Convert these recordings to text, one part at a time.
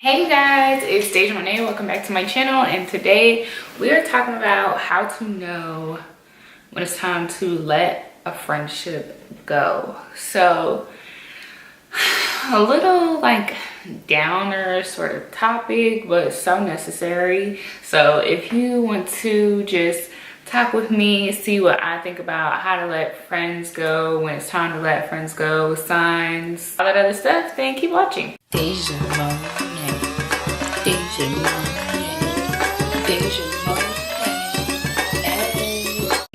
Hey guys, it's DayJaMona. Welcome back to my channel, and today we are talking about how to know when it's time to let a friendship go. So a little like downer sort of topic, but so necessary. So if you want to just talk with me, see what I think about how to let friends go, when it's time to let friends go, signs, all that other stuff, then keep watching. DayJaMona.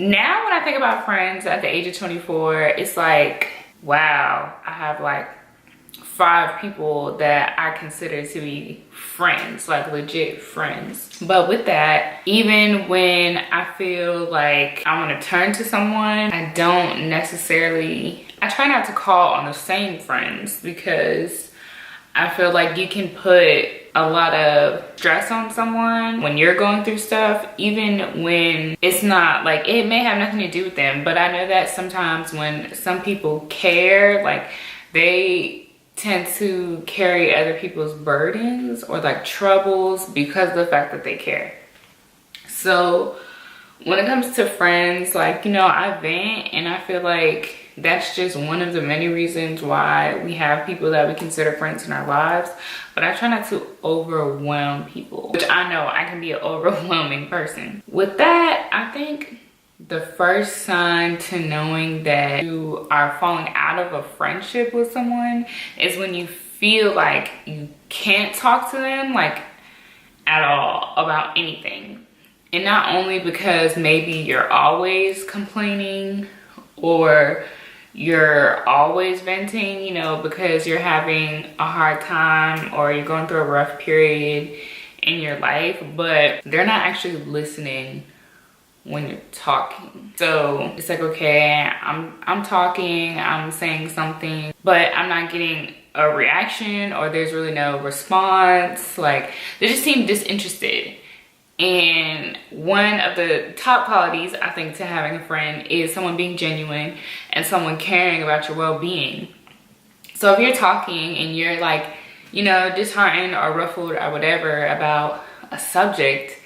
Now when I think about friends at the age of 24, it's like, wow, I have like 5 people that I consider to be friends, like legit friends. But with that, even when I feel like I want to turn to someone, I don't necessarily, I try not to call on the same friends, because I feel like you can put a lot of stress on someone when you're going through stuff, even when it's not, like, it may have nothing to do with them. But I know that sometimes when some people care, like, they tend to carry other people's burdens or like troubles because of the fact that they care. So when it comes to friends, like, you know, I vent, and I feel like that's just one of the many reasons why we have people that we consider friends in our lives. But I try not to overwhelm people, which I know I can be an overwhelming person. With that, I think the first sign to knowing that you are falling out of a friendship with someone is when you feel like you can't talk to them, like, at all about anything. And not only because maybe you're always complaining or you're always venting, you know, because you're having a hard time or you're going through a rough period in your life, but they're not actually listening when you're talking. So it's like, okay, I'm talking, I'm saying something, but I'm not getting a reaction, or there's really no response. Like, they just seem disinterested. And one of the top qualities, I think, to having a friend is someone being genuine and someone caring about your well-being. So if you're talking and you're like, you know, disheartened or ruffled or whatever about a subject,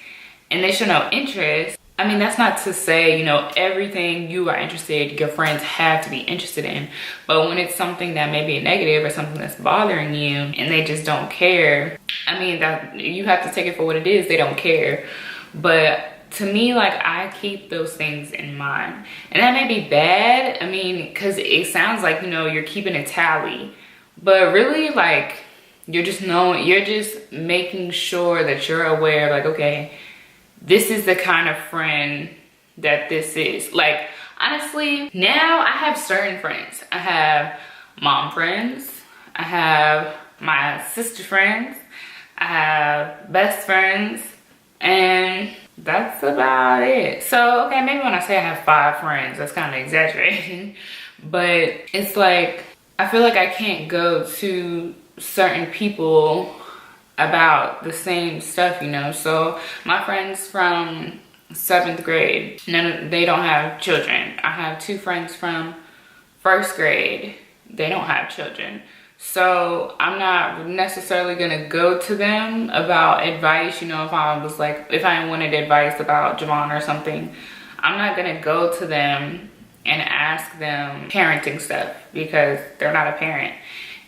and they show no interest, I mean, that's not to say, you know, everything you are interested, your friends have to be interested in. But when it's something that may be a negative or something that's bothering you and they just don't care, I mean, that you have to take it for what it is. They don't care. But to me, like, I keep those things in mind. And that may be bad, I mean, because it sounds like, you know, you're keeping a tally. But really, like, you're just making sure that you're aware, like, okay, this is the kind of friend that this is. Like, honestly, now I have certain friends. I have mom friends. I have my sister friends. I have best friends. And that's about it. So, okay, maybe when I say I have 5 friends, that's kind of exaggerating. But it's like, I feel like I can't go to certain people about the same stuff, you know. So my friends from 7th grade, they don't have children. I have 2 friends from 1st grade. They don't have children. So I'm not necessarily gonna go to them about advice, you know. If I wanted advice about JaMona or something, I'm not gonna go to them and ask them parenting stuff, because they're not a parent.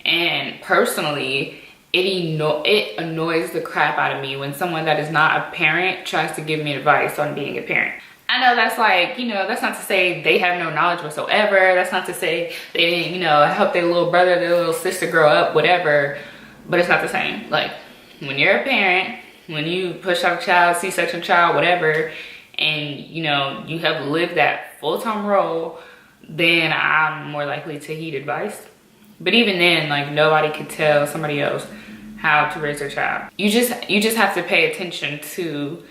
And personally, it annoys the crap out of me when someone that is not a parent tries to give me advice on being a parent. I know that's like, you know, that's not to say they have no knowledge whatsoever. That's not to say they didn't, you know, help their little brother, their little sister grow up, whatever. But it's not the same. Like, when you're a parent, when you push out a child, C-section child, whatever, and, you know, you have lived that full-time role, then I'm more likely to heed advice. But even then, like, nobody could tell somebody else how to raise their child. You just have to pay attention to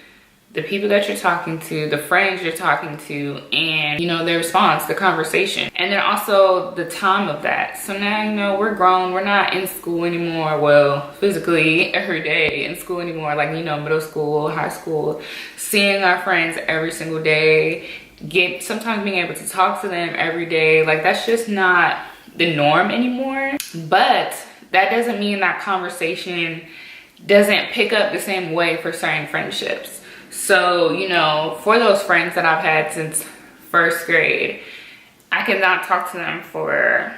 the people that you're talking to, the friends you're talking to, and, you know, their response, the conversation. And then also the time of that. So now, you know, we're grown, we're not in school anymore, well, physically every day in school anymore, like, you know, middle school, high school, seeing our friends every single day, sometimes being able to talk to them every day, like, that's just not the norm anymore. But that doesn't mean that conversation doesn't pick up the same way for certain friendships. So, you know, for those friends that I've had since first grade, I cannot talk to them for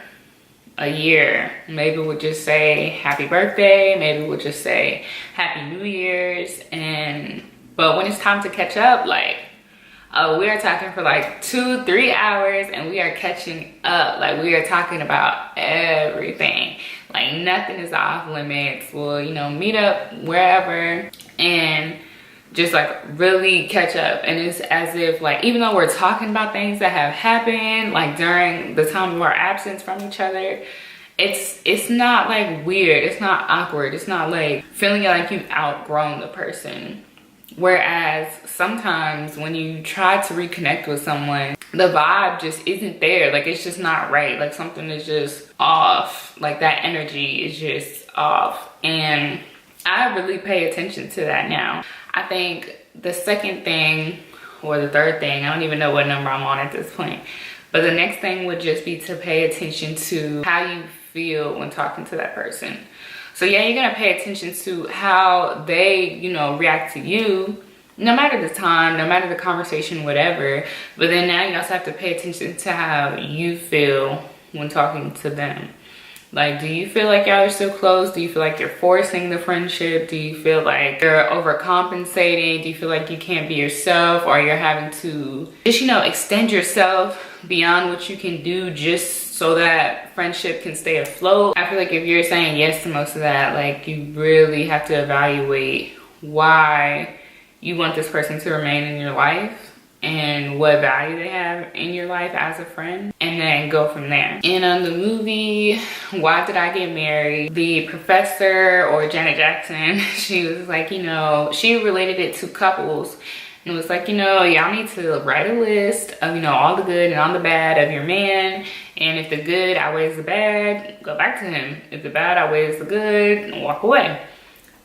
a year. Maybe we'll just say happy birthday, maybe we'll just say happy New Year's, but when it's time to catch up, like, we are talking for like 2-3 hours and we are catching up. Like, we are talking about everything. Like, nothing is off limits. We'll, you know, meet up wherever and just like really catch up. And it's as if, like, even though we're talking about things that have happened like during the time of our absence from each other, it's not like weird, it's not awkward, it's not like feeling like you've outgrown the person. Whereas sometimes when you try to reconnect with someone, the vibe just isn't there. Like, it's just not right. Like, something is just off. Like, that energy is just off. And I really pay attention to that now. I think the second thing, or the third thing, I don't even know what number I'm on at this point, but the next thing would just be to pay attention to how you feel when talking to that person. So yeah, you're gonna pay attention to how they, you know, react to you, no matter the time, no matter the conversation, whatever. But then now you also have to pay attention to how you feel when talking to them. Like, do you feel like y'all are still close? Do you feel like you're forcing the friendship? Do you feel like you're overcompensating? Do you feel like you can't be yourself, or you're having to just, you know, extend yourself beyond what you can do just so that friendship can stay afloat? I feel like if you're saying yes to most of that, like, you really have to evaluate why you want this person to remain in your life and what value they have in your life as a friend, and then go from there. And on the movie Why Did I Get Married, the professor, or Janet Jackson, she was like, you know, she related it to couples. And it was like, you know, y'all need to write a list of, you know, all the good and all the bad of your man. And if the good outweighs the bad, go back to him. If the bad outweighs the good, walk away.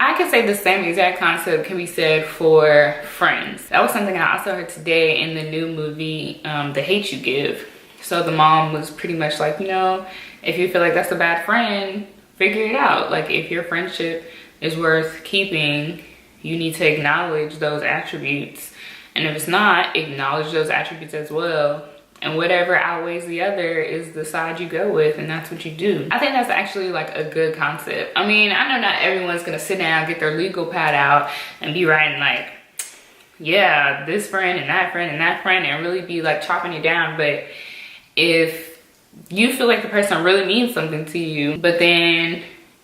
I could say the same exact concept can be said for friends. That was something I also heard today in the new movie, The Hate You Give. So the mom was pretty much like, you know, if you feel like that's a bad friend, figure it out. Like, if your friendship is worth keeping, you need to acknowledge those attributes. And if it's not, acknowledge those attributes as well. And whatever outweighs the other is the side you go with, and that's what you do. I think that's actually like a good concept. I mean, I know not everyone's gonna sit down, get their legal pad out, and be writing like, yeah, this friend and that friend and that friend, and really be like chopping it down. But if you feel like the person really means something to you, but then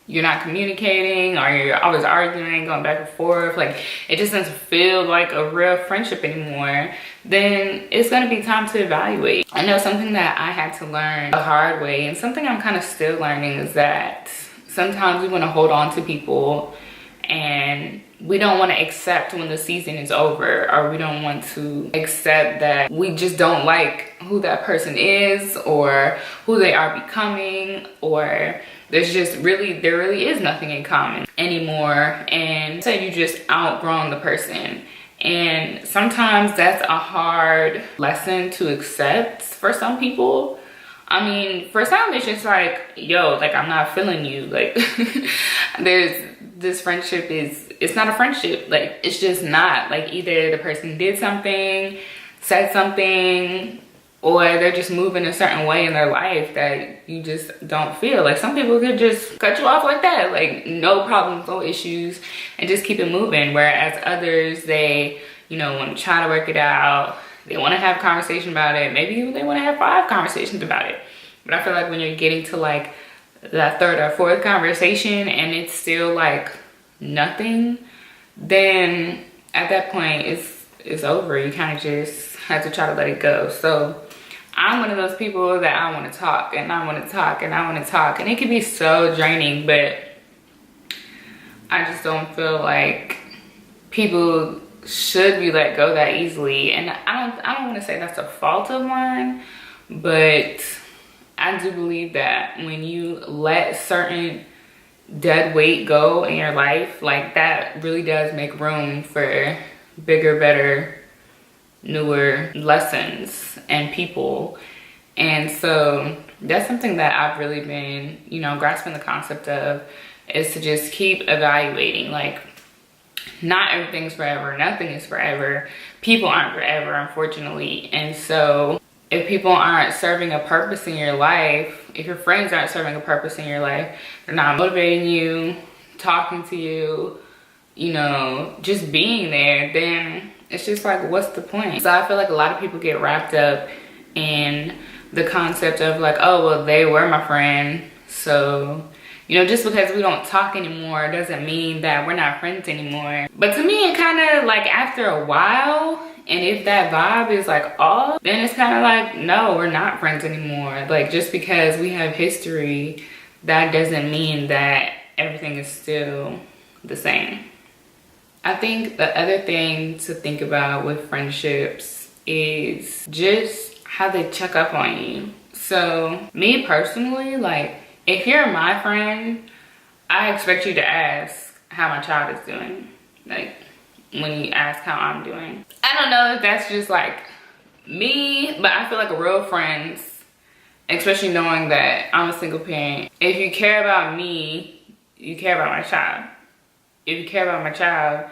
you're not communicating, or you're always arguing, going back and forth, like it just doesn't feel like a real friendship anymore, then it's gonna be time to evaluate. I know something that I had to learn the hard way, and something I'm kind of still learning, is that sometimes we want to hold on to people and we don't want to accept when the season is over, or we don't want to accept that we just don't like who that person is, or who they are becoming, or there really is nothing in common anymore, and so you just outgrown the person. And sometimes that's a hard lesson to accept for some people. I mean, for some it's just like, yo, like, I'm not feeling you. Like, this friendship it's not a friendship. Like, it's just not. Like, either the person did something, said something, or they're just moving a certain way in their life that you just don't feel. Like, some people could just cut you off like that, like no problems, no issues, and just keep it moving. Whereas others, they, you know, want to try to work it out. They want to have a conversation about it. Maybe even they want to have 5 conversations about it. But I feel like when you're getting to like that 3rd or 4th conversation and it's still like nothing, then at that point it's over. You kind of just have to try to let it go. So I'm one of those people that I want to talk, and I want to talk, and I want to talk, and it can be so draining, but I just don't feel like people should be let go that easily. And I don't want to say that's a fault of mine, but I do believe that when you let certain dead weight go in your life, like, that really does make room for bigger, better, newer lessons and people. And so that's something that I've really been, you know, grasping the concept of, is to just keep evaluating. Like, not everything's forever, nothing is forever, people aren't forever, unfortunately. And so if people aren't serving a purpose in your life, if your friends aren't serving a purpose in your life, they're not motivating you, talking to you, you know, just being there, then it's just like, what's the point? So I feel like a lot of people get wrapped up in the concept of like, oh, well, they were my friend, so, you know, just because we don't talk anymore doesn't mean that we're not friends anymore. But to me, it kind of like, after a while, and if that vibe is like off, then it's kind of like, no, we're not friends anymore. Like, just because we have history, that doesn't mean that everything is still the same. I think the other thing to think about with friendships is just how they check up on you. So me personally, like, if you're my friend, I expect you to ask how my child is doing. Like, when you ask how I'm doing. I don't know if that's just like me, but I feel like real friends, especially knowing that I'm a single parent, if you care about me, you care about my child. If you care about my child,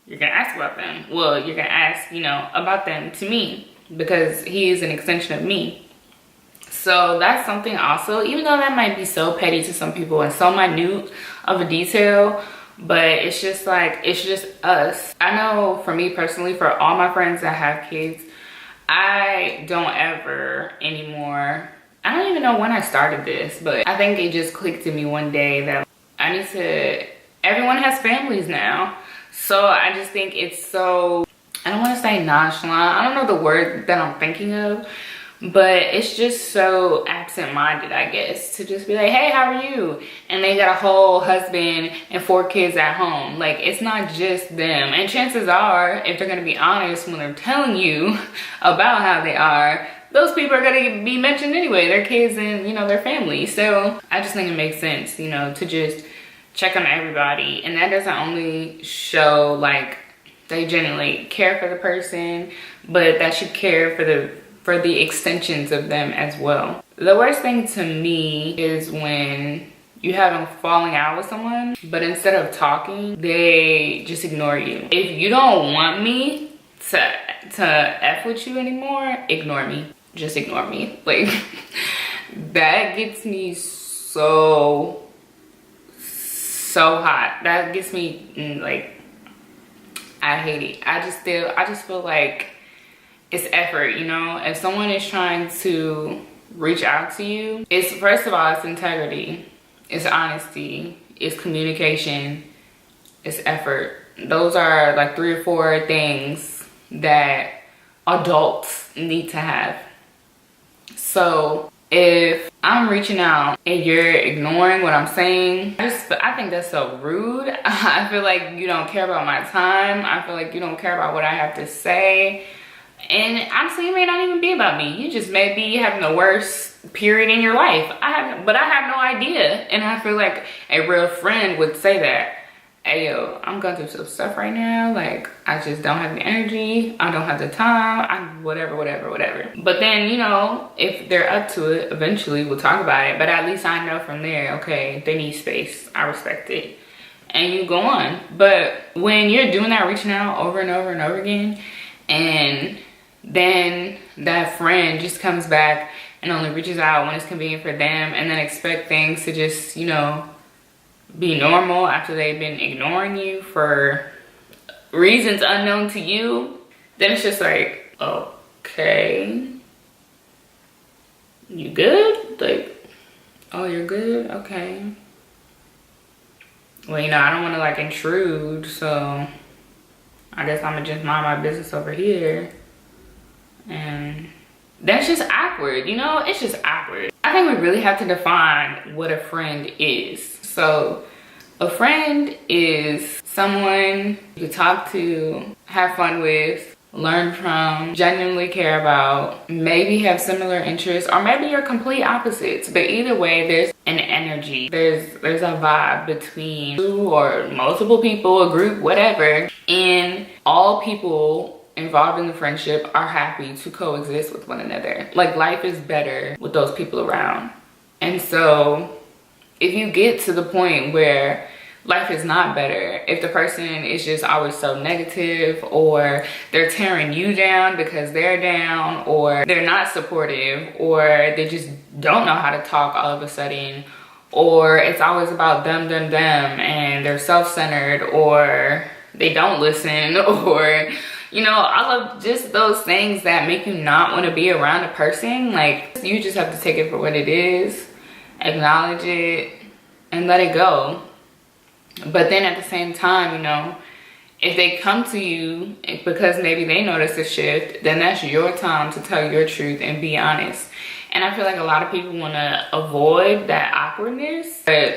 you're gonna ask about them. Well, you're gonna ask, you know, about them to me, because he is an extension of me. So that's something also, even though that might be so petty to some people and so minute of a detail, but it's just like, it's just us. I know for me personally, for all my friends that have kids, I don't ever anymore, I don't even know when I started this, but I think it just clicked to me one day that I need to, everyone has families now. So I just think it's so, I don't want to say nonchalant, I don't know the word that I'm thinking of, but it's just so absent-minded, I guess, to just be like, hey, how are you? And they got a whole husband and 4 kids at home. Like, it's not just them. And chances are, if they're gonna be honest when they're telling you about how they are, those people are gonna be mentioned anyway, their kids and, you know, their family. So I just think it makes sense, you know, to just check on everybody. And that doesn't only show like they genuinely care for the person, but that you care for the extensions of them as well. The worst thing to me is when you have a falling out with someone, but instead of talking, they just ignore you. If you don't want me to F with you anymore, ignore me. Just ignore me. Like, that gets me so hot. That gets me like, I hate it. I just feel like it's effort, you know? If someone is trying to reach out to you, it's, first of all, it's integrity, it's honesty, it's communication, it's effort. Those are like 3 or 4 things that adults need to have. So if I'm reaching out and you're ignoring what I'm saying, I think that's so rude. I feel like you don't care about my time. I feel like you don't care about what I have to say. And honestly, it may not even be about me. You just may be having the worst period in your life. But I have no idea. And I feel like a real friend would say that. Hey, yo, I'm going through some stuff right now. Like, I just don't have the energy. I don't have the time. Whatever. But then, you know, if they're up to it, eventually we'll talk about it. But at least I know from there, okay, they need space. I respect it. And you go on. But when you're doing that, reaching out over and over and over again, and then that friend just comes back and only reaches out when it's convenient for them, and then expect things to just, you know, be normal after they've been ignoring you for reasons unknown to you, then it's just like, okay, you good? Like, oh, you're good? Okay. Well, you know, I don't want to like intrude, so I guess I'm gonna just mind my business over here. And that's just awkward, you know? It's just awkward. I think we really have to define what a friend is. So a friend is someone you talk to, have fun with, learn from, genuinely care about, maybe have similar interests, or maybe you're complete opposites. But either way, there's an energy, there's a vibe between 2 or multiple people, a group, whatever, and all people involved in the friendship are happy to coexist with one another. Like, life is better with those people around. And so if you get to the point where life is not better, if the person is just always so negative, or they're tearing you down because they're down, or they're not supportive, or they just don't know how to talk all of a sudden, or it's always about them, and they're self-centered, or they don't listen, or, you know, all of just those things that make you not want to be around a person, like, you just have to take it for what it is, acknowledge it, and let it go. But then at the same time, you know, if they come to you because maybe they notice a shift, then that's your time to tell your truth and be honest. And I feel like a lot of people want to avoid that awkwardness, but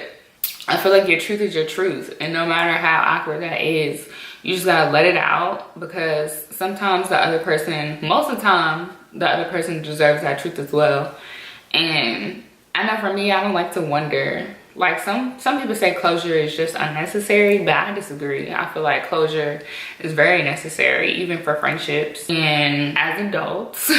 I feel like your truth is your truth. And no matter how awkward that is, you just gotta let it out, because sometimes the other person, most of the time, the other person deserves that truth as well. And I know for me, I don't like to wonder. Like some people say closure is just unnecessary, but I disagree. I feel like closure is very necessary, even for friendships. And as adults,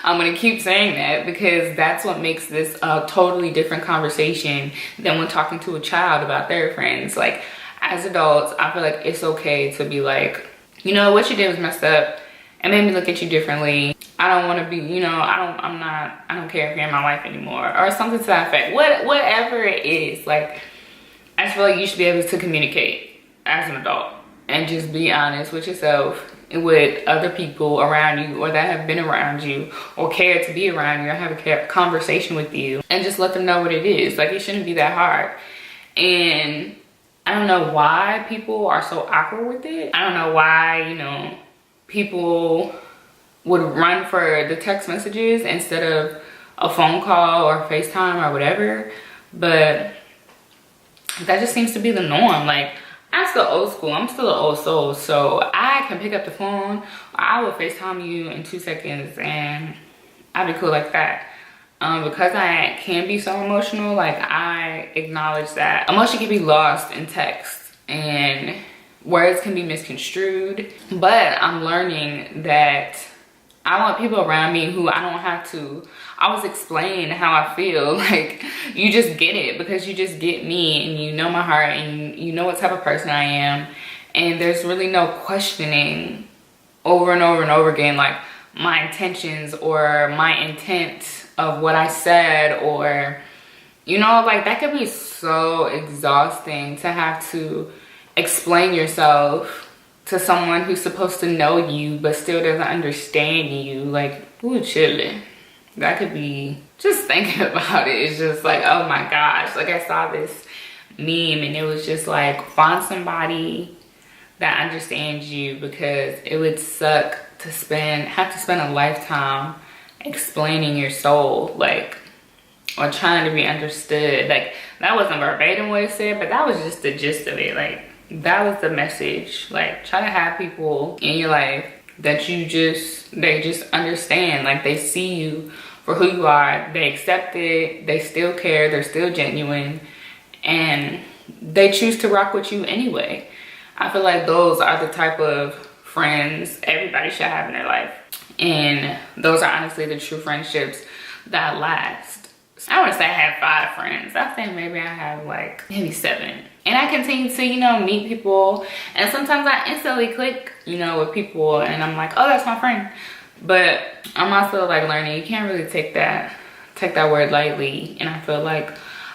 I'm gonna keep saying that, because that's what makes this a totally different conversation than when talking to a child about their friends. Like, as adults, I feel like it's okay to be like, you know, what you did was messed up. It made me look at you differently. I don't want to be, you know, I don't care if you're in my life anymore, or something to that effect. Whatever it is, like, I just feel like you should be able to communicate as an adult and just be honest with yourself and with other people around you, or that have been around you, or care to be around you, or have a conversation with you, and just let them know what it is. Like, it shouldn't be that hard. And I don't know why people are so awkward with it. I don't know why, you know, people would run for the text messages instead of a phone call or FaceTime or whatever, but that just seems to be the norm. Like, I'm still old school, I'm still an old soul, so I can pick up the phone, or I will FaceTime you in 2 seconds and I'll be cool like that. Because I can be so emotional, like, I acknowledge that emotion can be lost in text and words can be misconstrued, but I'm learning that I want people around me who I don't have to always explain how I feel. Like, you just get it, because you just get me, and you know my heart, and you know what type of person I am, and there's really no questioning over and over and over again, like, my intentions or my intent of what I said, or, you know, like, that could be so exhausting to have to explain yourself to someone who's supposed to know you but still doesn't understand you. Like, ooh, chilling. That could be, just thinking about it, it's just like, oh my gosh. Like, I saw this meme and it was just like, find somebody that understands you, because it would suck to have to spend a lifetime explaining your soul, like, or trying to be understood. Like, that wasn't verbatim what it said, but that was just the gist of it. Like, that was the message. Like, try to have people in your life that they just understand. Like, they see you for who you are, they accept it, they still care, they're still genuine, and they choose to rock with you anyway. I feel like those are the type of friends everybody should have in their life, and those are honestly the true friendships that last. I want to say I have 5 friends. I think maybe I have like maybe 7. And I continue to, you know, meet people. And sometimes I instantly click, you know, with people. And I'm like, oh, that's my friend. But I'm also like learning, you can't really take that word lightly. And I feel like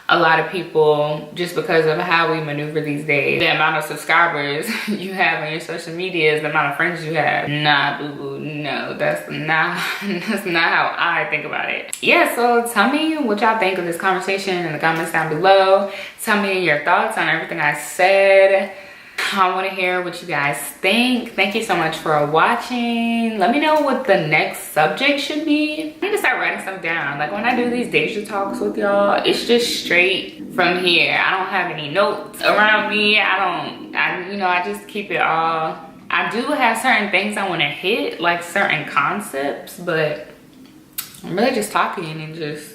a lot of people, just because of how we maneuver these days, the amount of subscribers you have on your social media is the amount of friends you have. Nah, boo-boo, no, that's not how I think about it. Yeah, so tell me what y'all think of this conversation in the comments down below. Tell me your thoughts on everything I said. I want to hear what you guys think. Thank you so much for watching. Let me know what the next subject should be. I need to start writing stuff down. Like, when I do these DayJa talks with y'all, it's just straight from here. I don't have any notes around me. I just keep it all. I do have certain things I want to hit, like certain concepts, but I'm really just talking and just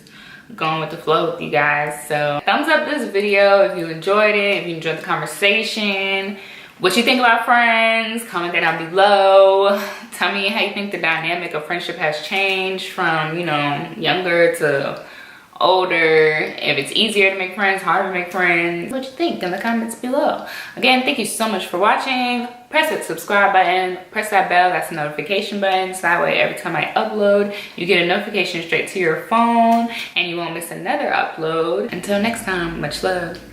going with the flow with you guys. So thumbs up this video if you enjoyed it, if you enjoyed the conversation, what you think about friends. Comment that down below. Tell me how you think the dynamic of friendship has changed from, you know, younger to older, if it's easier to make friends, harder to make friends. What you think in the comments below. Again, thank you so much for watching. Press that subscribe button, press that bell, that's the notification button, so that way every time I upload, you get a notification straight to your phone and you won't miss another upload. Until next time, much love.